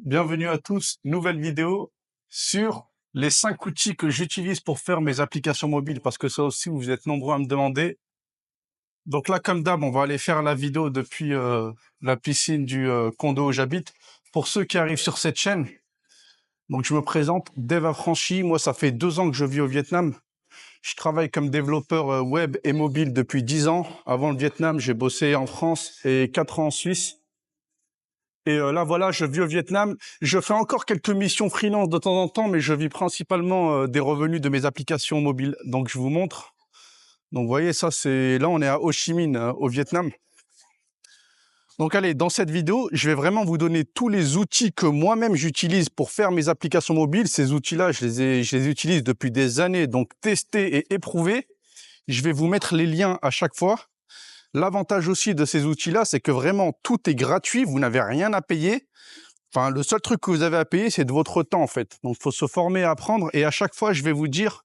Bienvenue à tous, nouvelle vidéo sur les 5 outils que j'utilise pour faire mes applications mobiles, parce que ça aussi, vous êtes nombreux à me demander. Donc là, comme d'hab, on va aller faire la vidéo depuis la piscine du condo où j'habite. Pour ceux qui arrivent sur cette chaîne, donc je me présente, Dev Affranchi. Moi, ça fait 2 ans que je vis au Vietnam. Je travaille comme développeur web et mobile depuis 10 ans. Avant le Vietnam, j'ai bossé en France et 4 ans en Suisse. Et là, voilà, je vis au Vietnam. Je fais encore quelques missions freelance de temps en temps, mais je vis principalement des revenus de mes applications mobiles. Donc, je vous montre. Donc, vous voyez, ça, c'est... Là, on est à Ho Chi Minh, au Vietnam. Donc, allez, dans cette vidéo, je vais vraiment vous donner tous les outils que moi-même j'utilise pour faire mes applications mobiles. Ces outils-là, je les utilise depuis des années, donc testés et éprouvés. Je vais vous mettre les liens à chaque fois. L'avantage aussi de ces outils-là, c'est que vraiment, tout est gratuit, vous n'avez rien à payer. Enfin, le seul truc que vous avez à payer, c'est de votre temps, en fait. Donc, il faut se former à apprendre. Et à chaque fois, je vais vous dire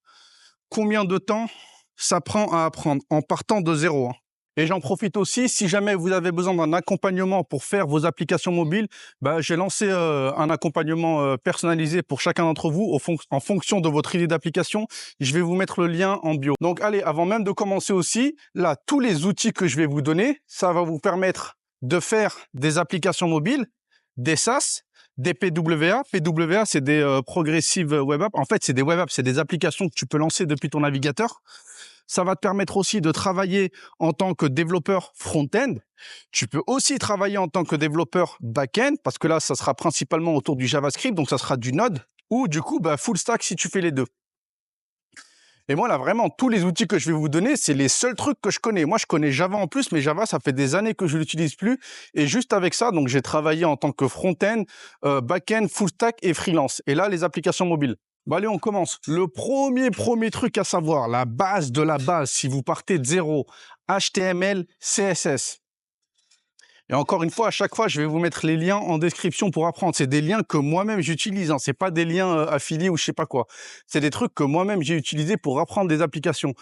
combien de temps ça prend à apprendre en partant de zéro. Et j'en profite aussi, si jamais vous avez besoin d'un accompagnement pour faire vos applications mobiles, j'ai lancé un accompagnement personnalisé pour chacun d'entre vous en fonction de votre idée d'application. Je vais vous mettre le lien en bio. Donc, allez, avant même de commencer aussi, là, tous les outils que je vais vous donner, ça va vous permettre de faire des applications mobiles, des SaaS, des PWA. PWA, c'est des Progressive Web Apps. En fait, c'est des web apps, c'est des applications que tu peux lancer depuis ton navigateur. Ça va te permettre aussi de travailler en tant que développeur front-end. Tu peux aussi travailler en tant que développeur back-end, parce que là, ça sera principalement autour du JavaScript, donc ça sera du Node, ou du coup, full stack si tu fais les deux. Et moi, là, vraiment, tous les outils que je vais vous donner, c'est les seuls trucs que je connais. Moi, je connais Java en plus, mais Java, ça fait des années que je l'utilise plus. Et juste avec ça, donc j'ai travaillé en tant que front-end, back-end, full stack et freelance. Et là, les applications mobiles. Allez, on commence. Le premier truc à savoir, la base de la base, si vous partez de zéro, HTML, CSS. Et encore une fois, à chaque fois, je vais vous mettre les liens en description pour apprendre. C'est des liens que moi-même j'utilise. C'est pas des liens affiliés ou je sais pas quoi. C'est des trucs que moi-même j'ai utilisés pour apprendre des applications.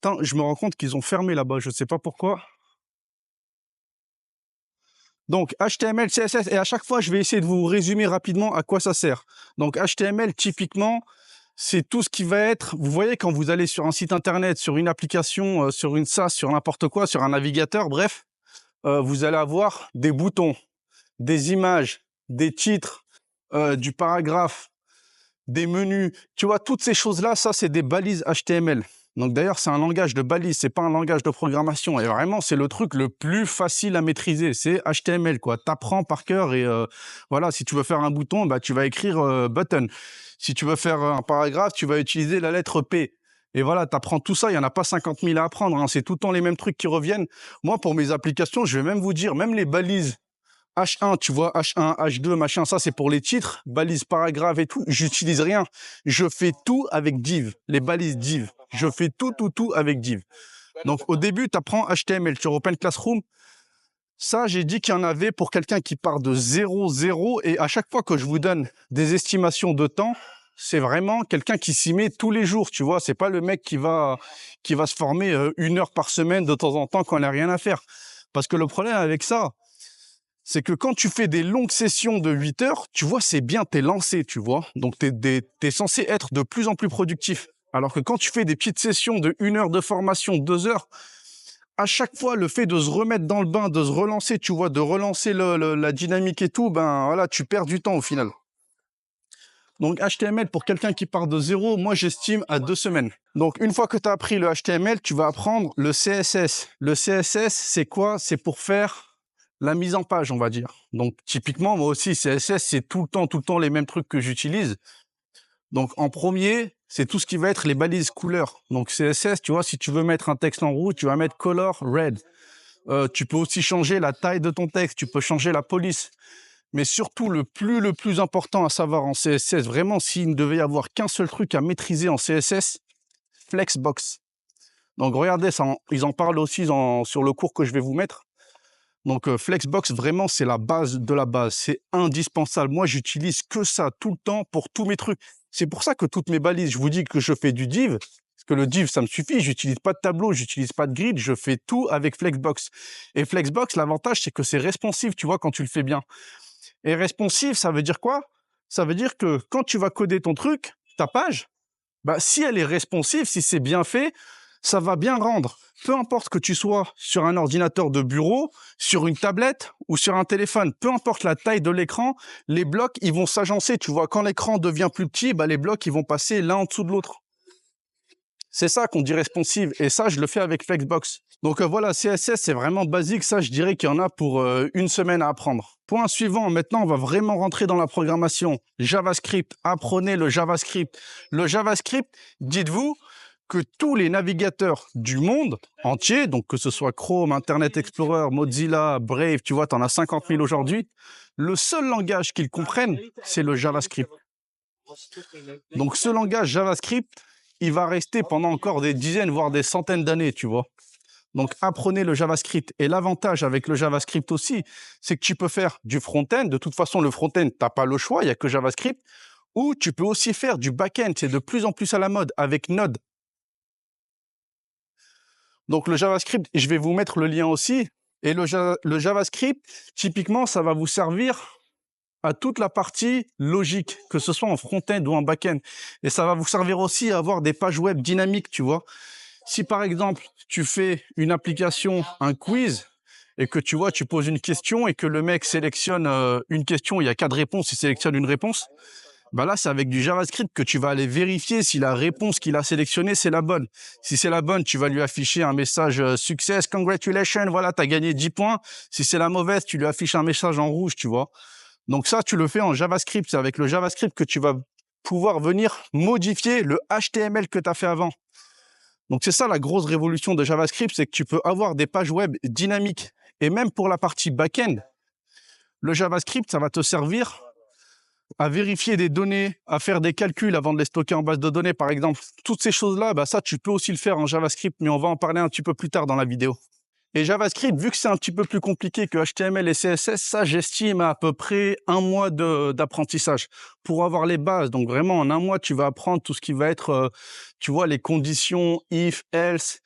Attends, je me rends compte qu'ils ont fermé là-bas. Je sais pas pourquoi. Donc, HTML, CSS. Et à chaque fois, je vais essayer de vous résumer rapidement à quoi ça sert. Donc, HTML, typiquement, c'est tout ce qui va être... Vous voyez, quand vous allez sur un site internet, sur une application, sur une SaaS, sur n'importe quoi, sur un navigateur, bref, vous allez avoir des boutons, des images, des titres, du paragraphe, des menus. Tu vois, toutes ces choses-là, ça, c'est des balises HTML. Donc d'ailleurs, c'est un langage de balise, c'est pas un langage de programmation. Et vraiment, c'est le truc le plus facile à maîtriser, c'est HTML, quoi. T'apprends par cœur et voilà, si tu veux faire un bouton, tu vas écrire button. Si tu veux faire un paragraphe, tu vas utiliser la lettre P. Et voilà, tu apprends tout ça, il n'y en a pas 50 000 à apprendre, hein. C'est tout le temps les mêmes trucs qui reviennent. Moi, pour mes applications, je vais même vous dire, même les balises H1, tu vois, H1, H2, machin, ça c'est pour les titres, balises, paragraphes et tout, j'utilise rien. Je fais tout avec div, les balises div. Je fais tout avec div. Donc au début, tu apprends HTML, tu Open Classroom. Ça, j'ai dit qu'il y en avait pour quelqu'un qui part de 0, et à chaque fois que je vous donne des estimations de temps, c'est vraiment quelqu'un qui s'y met tous les jours, tu vois. C'est pas le mec qui va se former 1 heure par semaine de temps en temps quand on n'a rien à faire. Parce que le problème avec ça, c'est que quand tu fais des longues sessions de 8 heures, tu vois, c'est bien, t'es lancé, tu vois. Donc, t'es censé être de plus en plus productif. Alors que quand tu fais des petites sessions de 1 heure de formation, 2 heures, à chaque fois, le fait de se remettre dans le bain, de se relancer, tu vois, de relancer la dynamique et tout, voilà, tu perds du temps au final. Donc, HTML, pour quelqu'un qui part de zéro, moi, j'estime à 2 semaines. Donc, une fois que tu as appris le HTML, tu vas apprendre le CSS. Le CSS, c'est quoi? C'est pour faire la mise en page, on va dire. Donc, typiquement, moi aussi, CSS, c'est tout le temps les mêmes trucs que j'utilise. Donc, en premier, c'est tout ce qui va être les balises couleurs. Donc, CSS, tu vois, si tu veux mettre un texte en rouge, tu vas mettre color red. Tu peux aussi changer la taille de ton texte, tu peux changer la police. Mais surtout, le plus important à savoir en CSS, vraiment, s'il ne devait y avoir qu'un seul truc à maîtriser en CSS, Flexbox. Donc, regardez, ça, ils en parlent aussi sur le cours que je vais vous mettre. Donc, Flexbox, vraiment, c'est la base de la base. C'est indispensable. Moi, j'utilise que ça tout le temps pour tous mes trucs. C'est pour ça que toutes mes balises, je vous dis que je fais du div. Parce que le div, ça me suffit. J'utilise pas de tableau, j'utilise pas de grid. Je fais tout avec Flexbox. Et Flexbox, l'avantage, c'est que c'est responsive, tu vois, quand tu le fais bien. Et responsive, ça veut dire quoi? Ça veut dire que quand tu vas coder ton truc, ta page, bah, si elle est responsive, si c'est bien fait, ça va bien rendre. Peu importe que tu sois sur un ordinateur de bureau, sur une tablette ou sur un téléphone, peu importe la taille de l'écran, les blocs, ils vont s'agencer. Tu vois, quand l'écran devient plus petit, bah, les blocs, ils vont passer l'un en dessous de l'autre. C'est ça qu'on dit responsive. Et ça, je le fais avec Flexbox. Donc voilà, CSS, c'est vraiment basique. Ça, je dirais qu'il y en a pour une semaine à apprendre. Point suivant, maintenant, on va vraiment rentrer dans la programmation. JavaScript, apprenez le JavaScript. Le JavaScript, dites-vous que tous les navigateurs du monde entier, donc que ce soit Chrome, Internet Explorer, Mozilla, Brave, tu vois, tu en as 50 000 aujourd'hui, le seul langage qu'ils comprennent, c'est le JavaScript. Donc ce langage JavaScript, il va rester pendant encore des dizaines, voire des centaines d'années, tu vois. Donc, apprenez le JavaScript. Et l'avantage avec le JavaScript aussi, c'est que tu peux faire du front-end. De toute façon, le front-end, tu n'as pas le choix, il n'y a que JavaScript. Ou tu peux aussi faire du back-end. C'est de plus en plus à la mode avec Node. Donc, le JavaScript, je vais vous mettre le lien aussi. Et le JavaScript, typiquement, ça va vous servir à toute la partie logique, que ce soit en front-end ou en back-end. Et ça va vous servir aussi à avoir des pages web dynamiques, tu vois. Si par exemple, tu fais une application, un quiz, et que tu vois, tu poses une question et que le mec sélectionne une question, il y a 4 réponses, il sélectionne une réponse, bah là, c'est avec du JavaScript que tu vas aller vérifier si la réponse qu'il a sélectionnée, c'est la bonne. Si c'est la bonne, tu vas lui afficher un message success, congratulations, voilà, tu as gagné 10 points. Si c'est la mauvaise, tu lui affiches un message en rouge, tu vois. Donc ça, tu le fais en JavaScript. C'est avec le JavaScript que tu vas pouvoir venir modifier le HTML que tu as fait avant. Donc c'est ça la grosse révolution de JavaScript, c'est que tu peux avoir des pages web dynamiques. Et même pour la partie back-end, le JavaScript, ça va te servir à vérifier des données, à faire des calculs avant de les stocker en base de données, par exemple. Toutes ces choses-là, bah ça, tu peux aussi le faire en JavaScript, mais on va en parler un petit peu plus tard dans la vidéo. Et JavaScript, vu que c'est un petit peu plus compliqué que HTML et CSS, ça, j'estime à peu près 1 mois d'apprentissage pour avoir les bases. Donc vraiment, en 1 mois, tu vas apprendre tout ce qui va être, tu vois, les conditions, if, else,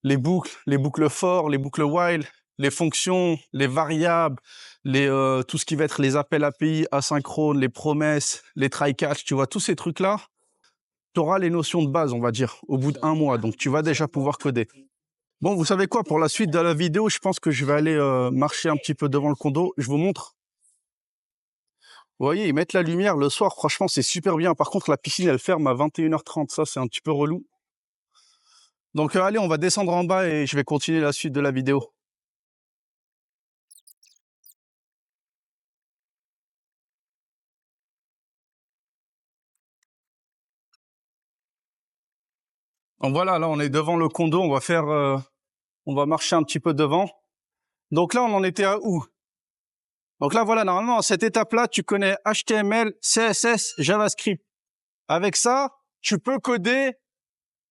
les boucles for, les boucles while, les fonctions, les variables, tout ce qui va être les appels API asynchrones, les promesses, les try-catch, tu vois, tous ces trucs-là, tu auras les notions de base, on va dire, au bout d'1 mois. Donc, tu vas déjà pouvoir coder. Bon, vous savez quoi, pour la suite de la vidéo, je pense que je vais aller marcher un petit peu devant le condo. Je vous montre. Vous voyez, ils mettent la lumière le soir. Franchement, c'est super bien. Par contre, la piscine, elle ferme à 21h30. Ça, c'est un petit peu relou. Donc, allez, on va descendre en bas et je vais continuer la suite de la vidéo. Donc voilà, là, on est devant le condo. On va marcher un petit peu devant. Donc là, on en était à où? Donc là, voilà, normalement, à cette étape-là, tu connais HTML, CSS, JavaScript. Avec ça, tu peux coder,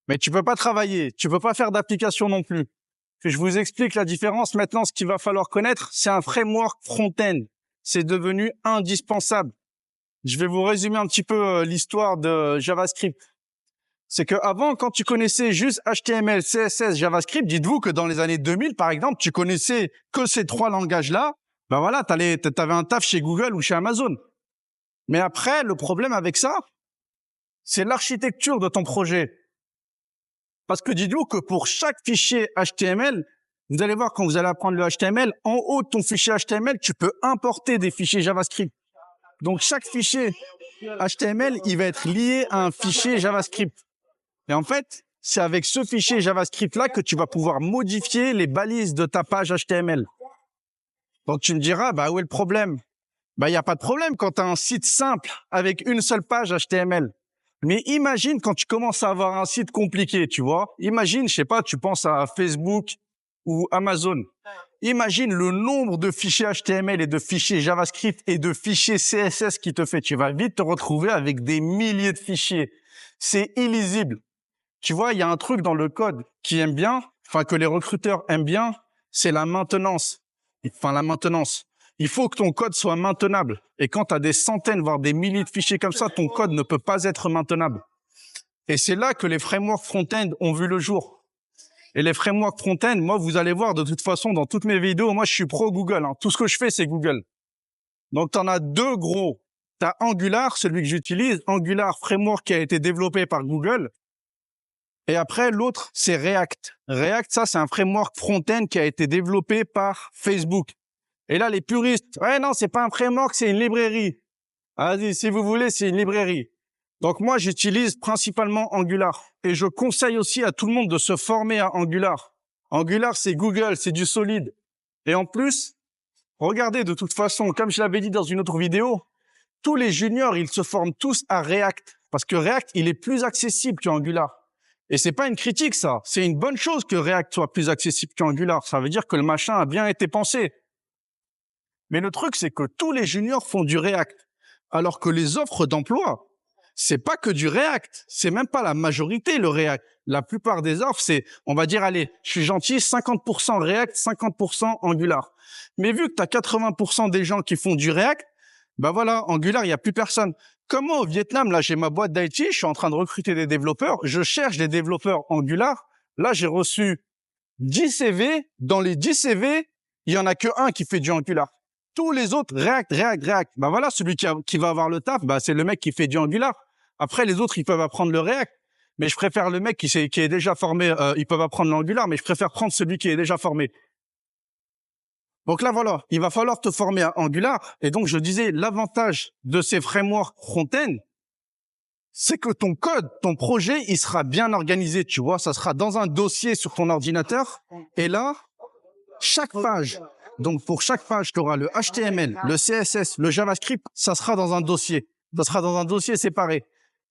mais tu peux pas travailler. Tu peux pas faire d'application non plus. Que je vous explique la différence. Maintenant, ce qu'il va falloir connaître, c'est un framework front-end. C'est devenu indispensable. Je vais vous résumer un petit peu l'histoire de JavaScript. C'est que avant, quand tu connaissais juste HTML, CSS, JavaScript, dites-vous que dans les années 2000, par exemple, tu connaissais que ces 3 langages-là. Ben voilà, t'avais un taf chez Google ou chez Amazon. Mais après, le problème avec ça, c'est l'architecture de ton projet. Parce que dites-vous que pour chaque fichier HTML, vous allez voir quand vous allez apprendre le HTML, en haut de ton fichier HTML, tu peux importer des fichiers JavaScript. Donc chaque fichier HTML, il va être lié à un fichier JavaScript. Et en fait, c'est avec ce fichier JavaScript-là que tu vas pouvoir modifier les balises de ta page HTML. Donc tu me diras, bah où est le problème? Bah il n'y a pas de problème quand tu as un site simple avec une seule page HTML. Mais imagine quand tu commences à avoir un site compliqué, tu vois. Imagine, je sais pas, tu penses à Facebook ou Amazon. Imagine le nombre de fichiers HTML et de fichiers JavaScript et de fichiers CSS qui te fait. Tu vas vite te retrouver avec des milliers de fichiers. C'est illisible. Tu vois, il y a un truc dans le code qui aime bien, enfin que les recruteurs aiment bien, c'est la maintenance. Enfin, la maintenance. Il faut que ton code soit maintenable. Et quand tu as des centaines, voire des milliers de fichiers comme ça, ton code ne peut pas être maintenable. Et c'est là que les frameworks front-end ont vu le jour. Et les frameworks front-end, moi, vous allez voir, de toute façon, dans toutes mes vidéos, moi, je suis pro Google. Hein. Tout ce que je fais, c'est Google. Donc, tu en as deux gros. Tu as Angular, celui que j'utilise, Angular Framework qui a été développé par Google. Et après, l'autre, c'est React. React, ça, c'est un framework front-end qui a été développé par Facebook. Et là, les puristes, ouais, non, c'est pas un framework, c'est une librairie. Vas-y, si vous voulez, c'est une librairie. Donc moi, j'utilise principalement Angular. Et je conseille aussi à tout le monde de se former à Angular. Angular, c'est Google, c'est du solide. Et en plus, regardez, de toute façon, comme je l'avais dit dans une autre vidéo, tous les juniors, ils se forment tous à React. Parce que React, il est plus accessible qu'Angular. Et c'est pas une critique, ça. C'est une bonne chose que React soit plus accessible qu'Angular. Ça veut dire que le machin a bien été pensé. Mais le truc, c'est que tous les juniors font du React. Alors que les offres d'emploi, c'est pas que du React. C'est même pas la majorité, le React. La plupart des offres, c'est, on va dire, allez, je suis gentil, 50% React, 50% Angular. Mais vu que tu as 80% des gens qui font du React, bah voilà, Angular, il n'y a plus personne. Comme moi, au Vietnam, là, j'ai ma boîte d'IT, je suis en train de recruter des développeurs, je cherche des développeurs Angular. Là, j'ai reçu 10 CV. Dans les 10 CV, il y en a que un qui fait du Angular. Tous les autres, React. Bah voilà, celui qui va avoir le taf, bah c'est le mec qui fait du Angular. Après, les autres, ils peuvent apprendre le React. Mais je préfère le mec qui est déjà formé, ils peuvent apprendre l'Angular, mais je préfère prendre celui qui est déjà formé. Donc là, voilà, il va falloir te former à Angular. Et donc, je disais, l'avantage de ces frameworks front-end, c'est que ton code, ton projet, il sera bien organisé, tu vois. Ça sera dans un dossier sur ton ordinateur. Et là, chaque page, donc pour chaque page, tu auras le HTML, le CSS, le JavaScript, ça sera dans un dossier. Ça sera dans un dossier séparé.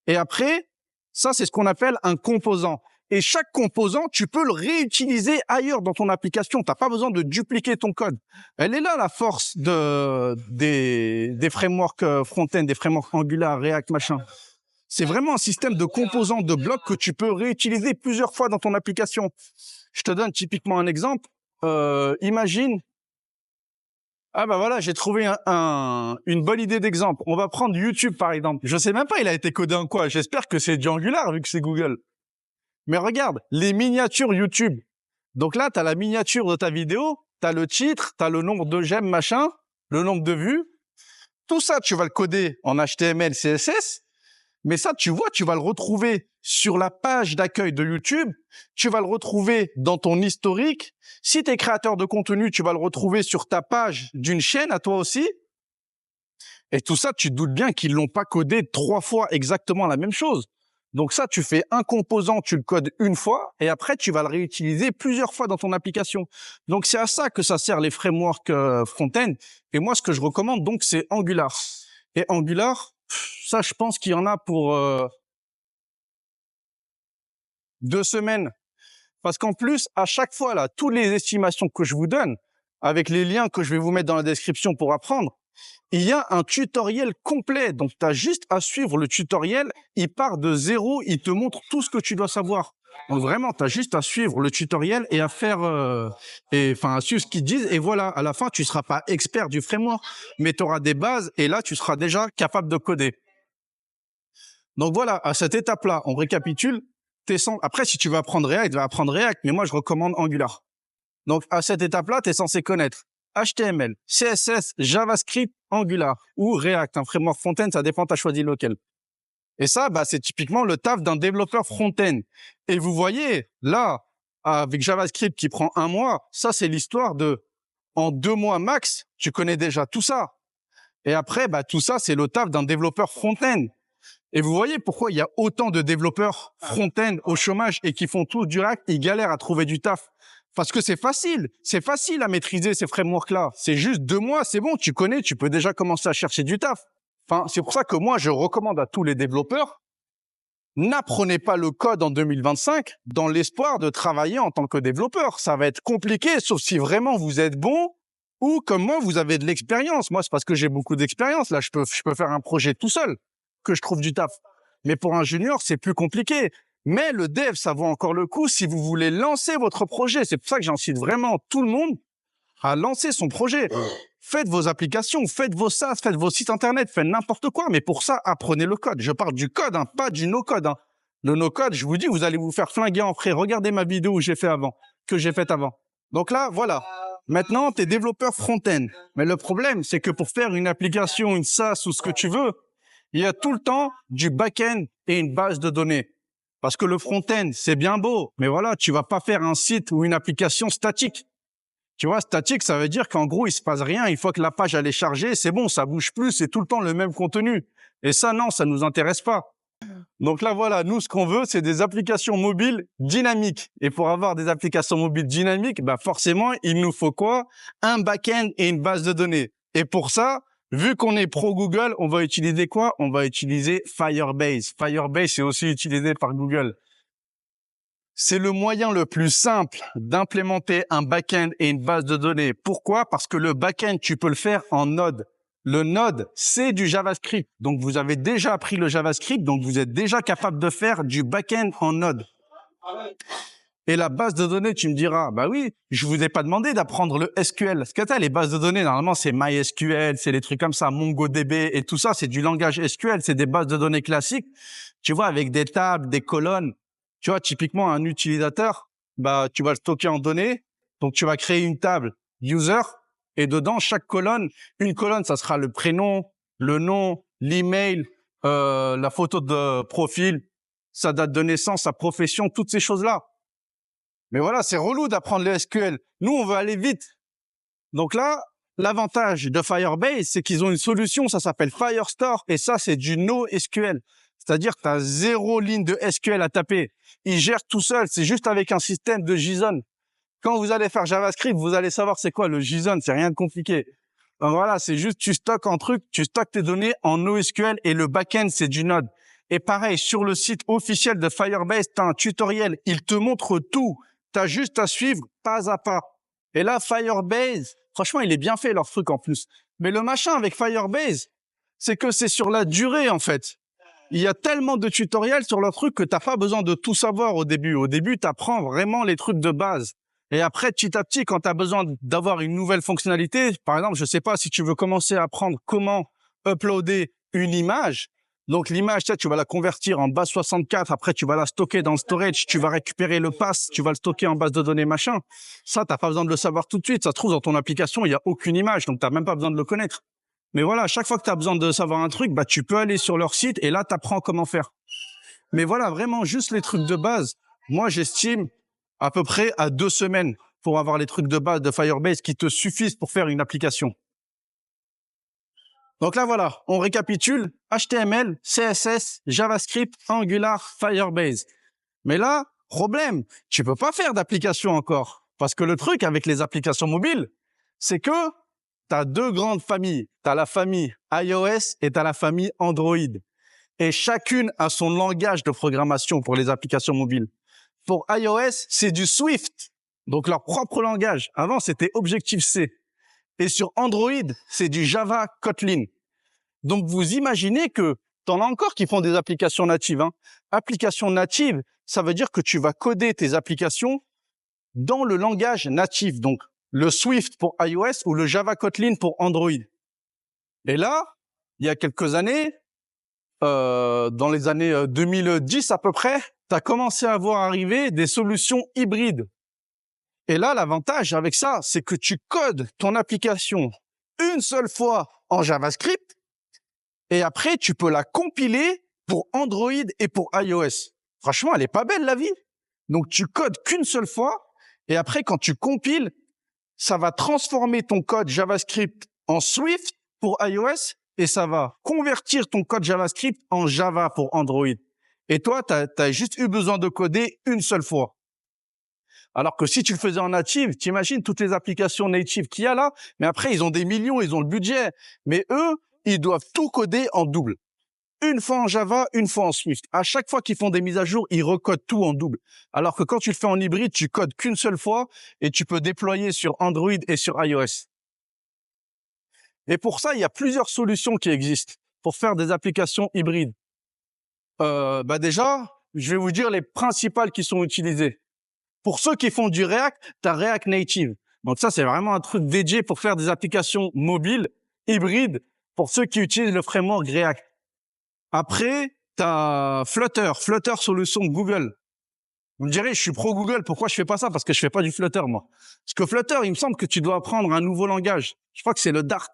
Et après, ça, c'est ce qu'on appelle un composant. Et chaque composant, tu peux le réutiliser ailleurs dans ton application. Tu n'as pas besoin de dupliquer ton code. Elle est là, la force des frameworks front-end, des frameworks Angular, React, machin. C'est vraiment un système de composants, de blocs que tu peux réutiliser plusieurs fois dans ton application. Je te donne typiquement un exemple. Imagine, ah bah voilà, j'ai trouvé une bonne idée d'exemple. On va prendre YouTube par exemple. Je sais même pas, il a été codé en quoi. J'espère que c'est du Angular vu que c'est Google. Mais regarde, les miniatures YouTube. Donc là, tu as la miniature de ta vidéo, tu as le titre, tu as le nombre de j'aime, machin, le nombre de vues. Tout ça, tu vas le coder en HTML, CSS. Mais ça, tu vois, tu vas le retrouver sur la page d'accueil de YouTube. Tu vas le retrouver dans ton historique. Si tu es créateur de contenu, tu vas le retrouver sur ta page d'une chaîne à toi aussi. Et tout ça, tu te doutes bien qu'ils l'ont pas codé 3 fois exactement la même chose. Donc ça, tu fais un composant, tu le codes une fois, et après, tu vas le réutiliser plusieurs fois dans ton application. Donc c'est à ça que ça sert les frameworks front-end. Et moi, ce que je recommande, donc, c'est Angular. Et Angular, ça, je pense qu'il y en a pour 2 semaines. Parce qu'en plus, à chaque fois, là, toutes les estimations que je vous donne, avec les liens que je vais vous mettre dans la description pour apprendre, il y a un tutoriel complet. Donc, tu as juste à suivre le tutoriel. Il part de zéro. Il te montre tout ce que tu dois savoir. Donc, vraiment, tu as juste à suivre le tutoriel et à faire, à suivre ce qu'ils disent. Et voilà, à la fin, tu seras pas expert du framework, mais tu auras des bases et là, tu seras déjà capable de coder. Donc, voilà, à cette étape-là, on récapitule. Après, si tu veux apprendre React, tu vas apprendre React, mais moi, je recommande Angular. Donc, à cette étape-là, tu es censé connaître HTML, CSS, JavaScript, Angular ou React, un framework front-end, ça dépend, tu as choisi lequel. Et ça, bah, c'est typiquement le taf d'un développeur front-end. Et vous voyez, là, avec JavaScript qui prend 1 mois, ça, c'est l'histoire de, en 2 mois max, tu connais déjà tout ça. Et après, bah, tout ça, c'est le taf d'un développeur front-end. Et vous voyez pourquoi il y a autant de développeurs front-end au chômage et qui font tous du React, ils galèrent à trouver du taf. Parce que c'est facile à maîtriser ces frameworks-là. C'est juste 2 mois, c'est bon, tu connais, tu peux déjà commencer à chercher du taf. Enfin, c'est pour ça que moi, je recommande à tous les développeurs, n'apprenez pas le code en 2025 dans l'espoir de travailler en tant que développeur. Ça va être compliqué, sauf si vraiment vous êtes bon ou comme moi, vous avez de l'expérience. Moi, c'est parce que j'ai beaucoup d'expérience. Là, je peux faire un projet tout seul que je trouve du taf. Mais pour un junior, c'est plus compliqué. Mais le dev, ça vaut encore le coup si vous voulez lancer votre projet. C'est pour ça que j'incite vraiment tout le monde à lancer son projet. Faites vos applications, faites vos SaaS, faites vos sites internet, faites n'importe quoi. Mais pour ça, apprenez le code. Je parle du code, hein, pas du no-code. Hein. Le no-code, je vous dis, vous allez vous faire flinguer en frais. Regardez ma vidéo que j'ai faite avant. Donc là, voilà. Maintenant, tu es développeur front-end. Mais le problème, c'est que pour faire une application, une SaaS ou ce que tu veux, il y a tout le temps du back-end et une base de données. Parce que le front-end, c'est bien beau, mais voilà, tu vas pas faire un site ou une application statique. Tu vois, statique, ça veut dire qu'en gros, il se passe rien. Une fois que la page elle est chargée, c'est bon, ça bouge plus, c'est tout le temps le même contenu. Et ça, non, ça nous intéresse pas. Donc là, voilà, nous, ce qu'on veut, c'est des applications mobiles dynamiques. Et pour avoir des applications mobiles dynamiques, bah forcément, il nous faut quoi? Un back-end et une base de données. Et pour ça, vu qu'on est pro Google, on va utiliser quoi? On va utiliser Firebase. Firebase, c'est aussi utilisé par Google. C'est le moyen le plus simple d'implémenter un back-end et une base de données. Pourquoi? Parce que le back-end, tu peux le faire en Node. Le Node, c'est du JavaScript. Donc, vous avez déjà appris le JavaScript, donc vous êtes déjà capable de faire du back-end en Node. Et la base de données, tu me diras, bah oui, je vous ai pas demandé d'apprendre le SQL. Parce que t'as les bases de données, normalement, c'est MySQL, c'est des trucs comme ça, MongoDB et tout ça, c'est du langage SQL, c'est des bases de données classiques. Tu vois, avec des tables, des colonnes. Tu vois, typiquement, un utilisateur, bah, tu vas le stocker en données. Donc, tu vas créer une table user et dedans, chaque colonne, une colonne, ça sera le prénom, le nom, l'email, la photo de profil, sa date de naissance, sa profession, toutes ces choses-là. Mais voilà, c'est relou d'apprendre le SQL. Nous, on veut aller vite. Donc là, l'avantage de Firebase, c'est qu'ils ont une solution, ça s'appelle Firestore, et ça, c'est du NoSQL. C'est-à-dire que tu as 0 ligne de SQL à taper. Il gère tout seul, c'est juste avec un système de JSON. Quand vous allez faire JavaScript, vous allez savoir c'est quoi le JSON, c'est rien de compliqué. Donc voilà, c'est juste tu stockes un truc, tu stockes tes données en NoSQL et le back-end, c'est du Node. Et pareil, sur le site officiel de Firebase, tu as un tutoriel, il te montre tout. Tu as juste à suivre pas à pas. Et là, Firebase, franchement, il est bien fait leur truc en plus. Mais le machin avec Firebase, c'est que c'est sur la durée en fait. Il y a tellement de tutoriels sur leur truc que t'as pas besoin de tout savoir au début. Au début, tu apprends vraiment les trucs de base. Et après, petit à petit, quand tu as besoin d'avoir une nouvelle fonctionnalité, par exemple, je sais pas si tu veux commencer à apprendre comment uploader une image. Donc l'image, tu vas la convertir en base 64, après tu vas la stocker dans le storage, tu vas récupérer le pass, tu vas le stocker en base de données machin. Ça, t'as pas besoin de le savoir tout de suite. Ça se trouve dans ton application, il y a aucune image, donc t'as même pas besoin de le connaître. Mais voilà, à chaque fois que tu as besoin de savoir un truc, bah tu peux aller sur leur site et là, tu apprends comment faire. Mais voilà, vraiment, juste les trucs de base. Moi, j'estime à peu près à 2 semaines pour avoir les trucs de base de Firebase qui te suffisent pour faire une application. Donc là, voilà, on récapitule. HTML, CSS, JavaScript, Angular, Firebase. Mais là, problème, tu peux pas faire d'application encore. Parce que le truc avec les applications mobiles, c'est que tu as 2 grandes familles. Tu as la famille iOS et tu as la famille Android. Et chacune a son langage de programmation pour les applications mobiles. Pour iOS, c'est du Swift, donc leur propre langage. Avant, c'était Objective-C. Et sur Android, c'est du Java Kotlin. Donc, vous imaginez que t'en as encore qui font des applications natives. Hein. Applications natives, ça veut dire que tu vas coder tes applications dans le langage natif. Donc, le Swift pour iOS ou le Java Kotlin pour Android. Et là, il y a quelques années, dans les années 2010 à peu près, tu as commencé à voir arriver des solutions hybrides. Et là, l'avantage avec ça, c'est que tu codes ton application une seule fois en JavaScript et après, tu peux la compiler pour Android et pour iOS. Franchement, elle est pas belle, la vie. Donc, tu codes qu'une seule fois et après, quand tu compiles, ça va transformer ton code JavaScript en Swift pour iOS et ça va convertir ton code JavaScript en Java pour Android. Et toi, tu as juste eu besoin de coder une seule fois. Alors que si tu le faisais en native, t'imagines toutes les applications native qu'il y a là, mais après, ils ont des millions, ils ont le budget. Mais eux, ils doivent tout coder en double. Une fois en Java, une fois en Swift. À chaque fois qu'ils font des mises à jour, ils recodent tout en double. Alors que quand tu le fais en hybride, tu codes qu'une seule fois et tu peux déployer sur Android et sur iOS. Et pour ça, il y a plusieurs solutions qui existent pour faire des applications hybrides. Déjà, je vais vous dire les principales qui sont utilisées. Pour ceux qui font du React, tu as React Native. Donc ça, c'est vraiment un truc dédié pour faire des applications mobiles, hybrides, pour ceux qui utilisent le framework React. Après, tu as Flutter, Flutter solution Google. Vous me direz, je suis pro Google, pourquoi je fais pas ça? Parce que je fais pas du Flutter, moi. Parce que Flutter, il me semble que tu dois apprendre un nouveau langage. Je crois que c'est le Dart.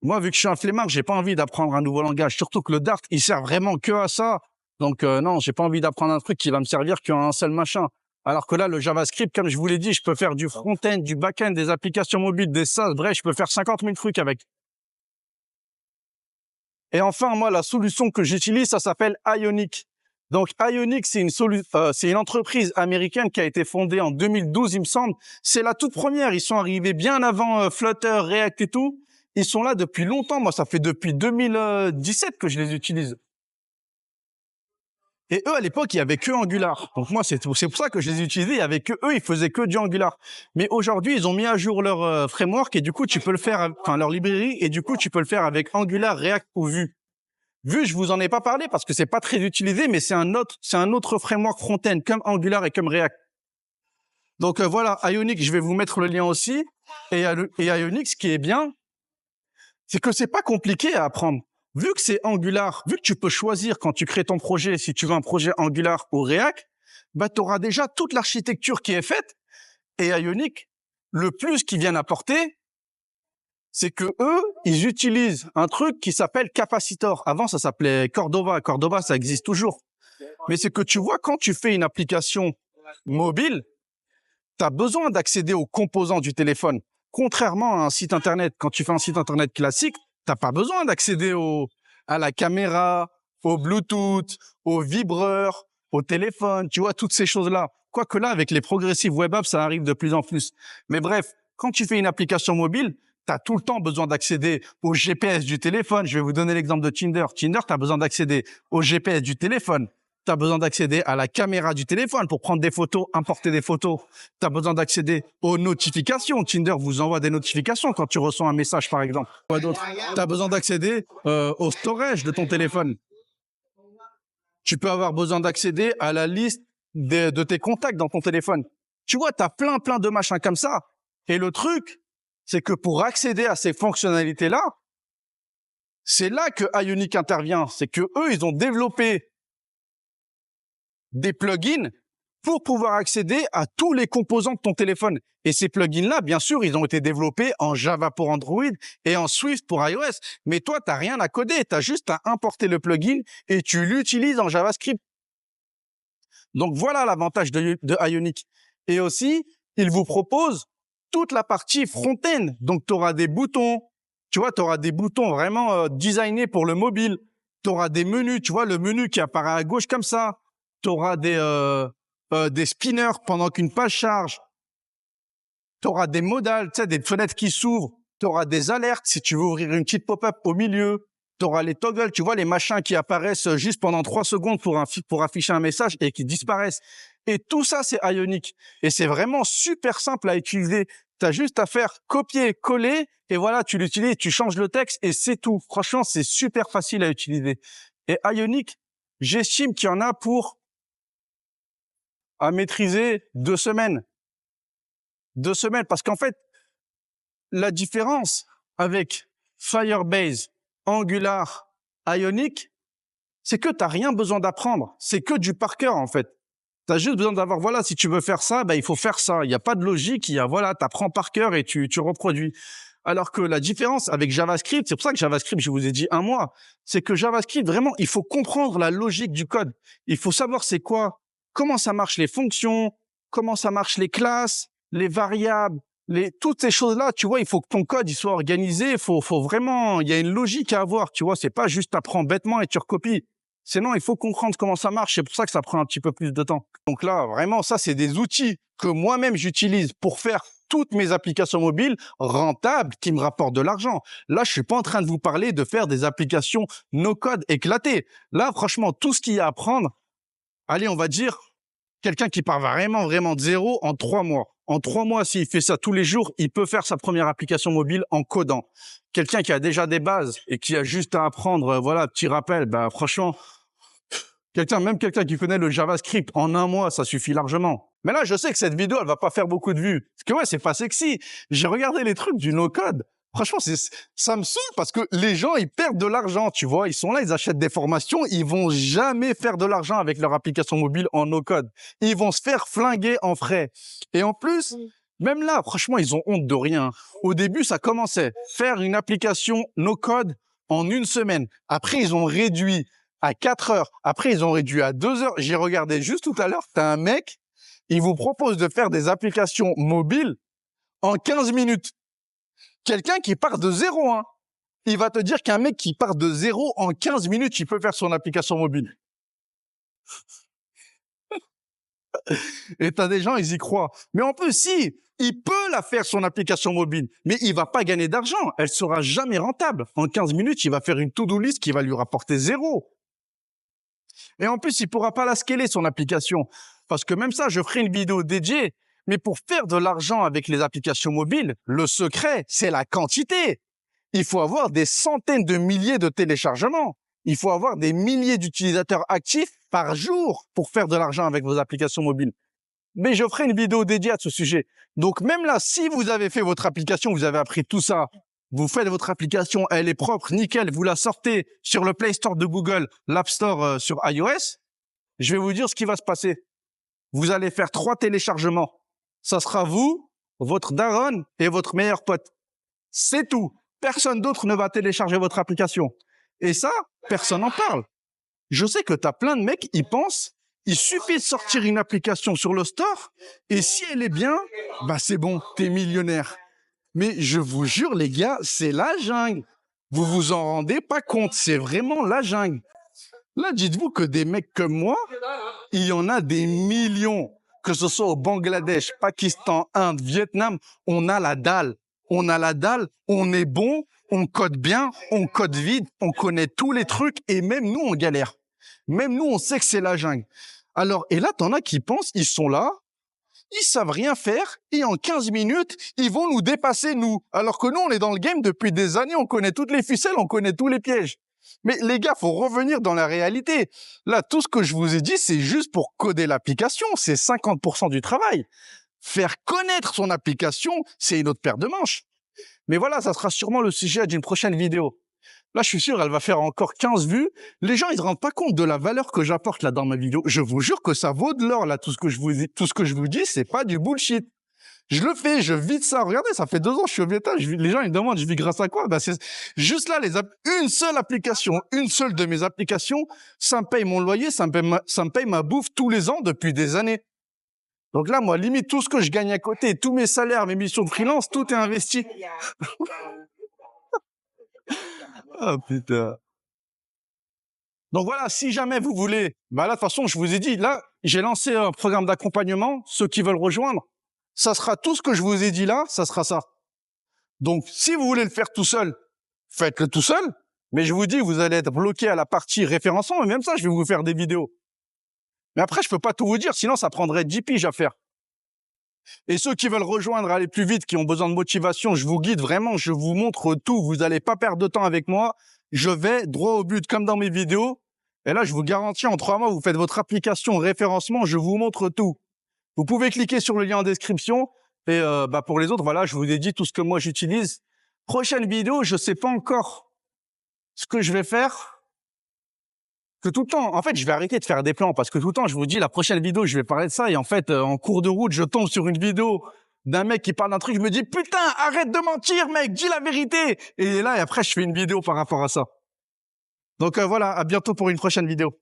Moi, vu que je suis un flemmard, j'ai pas envie d'apprendre un nouveau langage. Surtout que le Dart, il sert vraiment que à ça. Donc, non, j'ai pas envie d'apprendre un truc qui va me servir qu'à un seul machin. Alors que là, le JavaScript, comme je vous l'ai dit, je peux faire du front-end, du back-end, des applications mobiles, des SaaS. Bref, je peux faire 50 000 trucs avec. Et enfin, moi, la solution que j'utilise, ça s'appelle Ionic. Donc, Ionic, c'est une entreprise américaine qui a été fondée en 2012, il me semble. C'est la toute première. Ils sont arrivés bien avant Flutter, React et tout. Ils sont là depuis longtemps. Moi, ça fait depuis 2017 que je les utilise. Et eux, à l'époque, il y avait que Angular. Donc moi, c'est pour ça que je les utilisais. Il y avait que eux, ils faisaient que du Angular. Mais aujourd'hui, ils ont mis à jour leur framework et du coup, tu peux le faire, enfin leur librairie, et du coup, tu peux le faire avec Angular, React ou Vue. Vue, je vous en ai pas parlé parce que c'est pas très utilisé, mais c'est un autre framework front-end comme Angular et comme React. Donc voilà, Ionic, je vais vous mettre le lien aussi. Et Ionic, ce qui est bien, c'est que c'est pas compliqué à apprendre. Vu que c'est Angular, vu que tu peux choisir quand tu crées ton projet, si tu veux un projet Angular ou React, bah, tu auras déjà toute l'architecture qui est faite. Et Ionic, le plus qu'ils viennent apporter, c'est que eux, ils utilisent un truc qui s'appelle Capacitor. Avant, ça s'appelait Cordova. Cordova, ça existe toujours. Mais c'est que tu vois, quand tu fais une application mobile, tu as besoin d'accéder aux composants du téléphone. Contrairement à un site Internet, quand tu fais un site Internet classique, t'as pas besoin d'accéder à la caméra, au Bluetooth, au vibreur, au téléphone, tu vois, toutes ces choses-là. Quoique là, avec les progressives web apps, ça arrive de plus en plus. Mais bref, quand tu fais une application mobile, tu as tout le temps besoin d'accéder au GPS du téléphone. Je vais vous donner l'exemple de Tinder. Tinder, tu as besoin d'accéder au GPS du téléphone. Tu as besoin d'accéder à la caméra du téléphone pour prendre des photos, importer des photos. Tu as besoin d'accéder aux notifications. Tinder vous envoie des notifications quand tu reçois un message, par exemple. Quoi d'autre? Tu as besoin d'accéder au storage de ton téléphone. Tu peux avoir besoin d'accéder à la liste de tes contacts dans ton téléphone. Tu vois, tu as plein de machins comme ça. Et le truc, c'est que pour accéder à ces fonctionnalités-là, c'est là que Ionic intervient. C'est que eux, ils ont développé des plugins pour pouvoir accéder à tous les composants de ton téléphone. Et ces plugins-là, bien sûr, ils ont été développés en Java pour Android et en Swift pour iOS. Mais toi, tu n'as rien à coder, tu as juste à importer le plugin et tu l'utilises en JavaScript. Donc voilà l'avantage de Ionic. Et aussi, ils vous proposent toute la partie front-end. Donc tu auras des boutons, tu vois, tu auras des boutons vraiment designés pour le mobile. Tu auras des menus, tu vois, le menu qui apparaît à gauche comme ça. Tu auras des spinners pendant qu'une page charge. Tu auras des modales, tu sais, des fenêtres qui s'ouvrent. Tu auras des alertes si tu veux ouvrir une petite pop-up au milieu. Tu auras les toggles, tu vois, les machins qui apparaissent juste pendant 3 secondes pour afficher un message et qui disparaissent. Et tout ça, c'est Ionic. Et c'est vraiment super simple à utiliser. Tu as juste à faire copier, coller, et voilà, tu l'utilises, tu changes le texte et c'est tout. Franchement, c'est super facile à utiliser. Et Ionic, j'estime qu'il y en a à maîtriser 2 semaines. 2 semaines, parce qu'en fait, la différence avec Firebase, Angular, Ionic, c'est que tu n'as rien besoin d'apprendre. C'est que du par cœur, en fait. Tu as juste besoin d'avoir, voilà, si tu veux faire ça, bah, il faut faire ça. Il n'y a pas de logique, voilà, tu apprends par cœur et tu reproduis. Alors que la différence avec JavaScript, c'est pour ça que JavaScript, je vous ai dit 1 mois, c'est que JavaScript, vraiment, il faut comprendre la logique du code. Il faut savoir c'est quoi, comment ça marche les fonctions, comment ça marche les classes, les variables, toutes ces choses-là, tu vois, il faut que ton code il soit organisé, il faut vraiment, il y a une logique à avoir, tu vois, c'est pas juste t'apprends bêtement et tu recopies. Sinon, il faut comprendre comment ça marche, c'est pour ça que ça prend un petit peu plus de temps. Donc là, vraiment, ça, c'est des outils que moi-même j'utilise pour faire toutes mes applications mobiles rentables qui me rapportent de l'argent. Là, je suis pas en train de vous parler de faire des applications no-code éclatées. Là, franchement, tout ce qu'il y a à apprendre, allez, on va dire, quelqu'un qui part vraiment de zéro en 3 mois. En 3 mois, s'il fait ça tous les jours, il peut faire sa première application mobile en codant. Quelqu'un qui a déjà des bases et qui a juste à apprendre, voilà, petit rappel, bah, franchement, même quelqu'un qui connaît le JavaScript, en 1 mois, ça suffit largement. Mais là, je sais que cette vidéo, elle va pas faire beaucoup de vues. Parce que ouais, c'est pas sexy. J'ai regardé les trucs du no-code. Franchement, ça me saoule parce que les gens, ils perdent de l'argent, tu vois. Ils sont là, ils achètent des formations. Ils vont jamais faire de l'argent avec leur application mobile en no-code. Ils vont se faire flinguer en frais. Et en plus, même là, franchement, ils ont honte de rien. Au début, ça commençait. Faire une application no-code en 1 semaine. Après, ils ont réduit à 4 heures. Après, ils ont réduit à 2 heures. J'ai regardé juste tout à l'heure, t'as un mec, il vous propose de faire des applications mobiles en 15 minutes. Quelqu'un qui part de zéro, hein. Il va te dire qu'un mec qui part de zéro en 15 minutes, il peut faire son application mobile. Et t'as des gens, ils y croient. Mais en plus, si, il peut la faire, son application mobile, mais il va pas gagner d'argent. Elle sera jamais rentable. En 15 minutes, il va faire une to-do list qui va lui rapporter zéro. Et en plus, il pourra pas la scaler, son application. Parce que même ça, je ferai une vidéo dédiée. Mais pour faire de l'argent avec les applications mobiles, le secret, c'est la quantité. Il faut avoir des centaines de milliers de téléchargements. Il faut avoir des milliers d'utilisateurs actifs par jour pour faire de l'argent avec vos applications mobiles. Mais je ferai une vidéo dédiée à ce sujet. Donc même là, si vous avez fait votre application, vous avez appris tout ça, vous faites votre application, elle est propre, nickel, vous la sortez sur le Play Store de Google, l'App Store sur iOS, je vais vous dire ce qui va se passer. Vous allez faire 3 téléchargements. Ça sera vous, votre daronne et votre meilleur pote. C'est tout. Personne d'autre ne va télécharger votre application. Et ça, personne n'en parle. Je sais que tu as plein de mecs, ils pensent, il suffit de sortir une application sur le store, et si elle est bien, bah c'est bon, t'es millionnaire. Mais je vous jure, les gars, c'est la jungle. Vous vous en rendez pas compte, c'est vraiment la jungle. Là, dites-vous que des mecs comme moi, il y en a des millions. Que ce soit au Bangladesh, Pakistan, Inde, Vietnam, on a la dalle. On a la dalle, on est bon, on code bien, on code vite, on connaît tous les trucs et même nous, on galère. Même nous, on sait que c'est la jungle. Alors, et là, t'en as qui pensent, ils sont là, ils savent rien faire et en 15 minutes, ils vont nous dépasser, nous. Alors que nous, on est dans le game depuis des années, on connaît toutes les ficelles, on connaît tous les pièges. Mais les gars, faut revenir dans la réalité. Là, tout ce que je vous ai dit, c'est juste pour coder l'application. C'est 50% du travail. Faire connaître son application, c'est une autre paire de manches. Mais voilà, ça sera sûrement le sujet d'une prochaine vidéo. Là, je suis sûr, elle va faire encore 15 vues. Les gens, ils se rendent pas compte de la valeur que j'apporte là dans ma vidéo. Je vous jure que ça vaut de l'or, là, tout ce que je vous dis, c'est pas du bullshit. Je le fais, je vis de ça. Regardez, ça fait 2 ans que je suis au Vietnam. Les gens, ils me demandent, je vis grâce à quoi? Ben, c'est juste là, une seule application, une seule de mes applications, ça me paye mon loyer, ça me paye ma bouffe tous les ans depuis des années. Donc là, moi, limite, tout ce que je gagne à côté, tous mes salaires, mes missions de freelance, tout est investi. Ah, putain. Donc voilà, si jamais vous voulez, bah là, de toute façon, je vous ai dit, là, j'ai lancé un programme d'accompagnement. Ceux qui veulent rejoindre, ça sera tout ce que je vous ai dit là, ça sera ça. Donc, si vous voulez le faire tout seul, faites-le tout seul. Mais je vous dis, vous allez être bloqué à la partie référencement. Et même ça, je vais vous faire des vidéos. Mais après, je peux pas tout vous dire, sinon ça prendrait 10 piges à faire. Et ceux qui veulent rejoindre, aller plus vite, qui ont besoin de motivation, je vous guide vraiment, je vous montre tout. Vous n'allez pas perdre de temps avec moi. Je vais droit au but, comme dans mes vidéos. Et là, je vous garantis, en 3 mois, vous faites votre application référencement, je vous montre tout. Vous pouvez cliquer sur le lien en description. Et bah pour les autres, voilà, je vous ai dit tout ce que moi j'utilise. Prochaine vidéo, je sais pas encore ce que je vais faire. Que tout le temps, en fait, je vais arrêter de faire des plans parce que tout le temps, je vous dis, la prochaine vidéo, je vais parler de ça. Et en fait, en cours de route, je tombe sur une vidéo d'un mec qui parle d'un truc. Je me dis, putain, arrête de mentir, mec, dis la vérité. Et là, et après, je fais une vidéo par rapport à ça. Donc voilà, à bientôt pour une prochaine vidéo.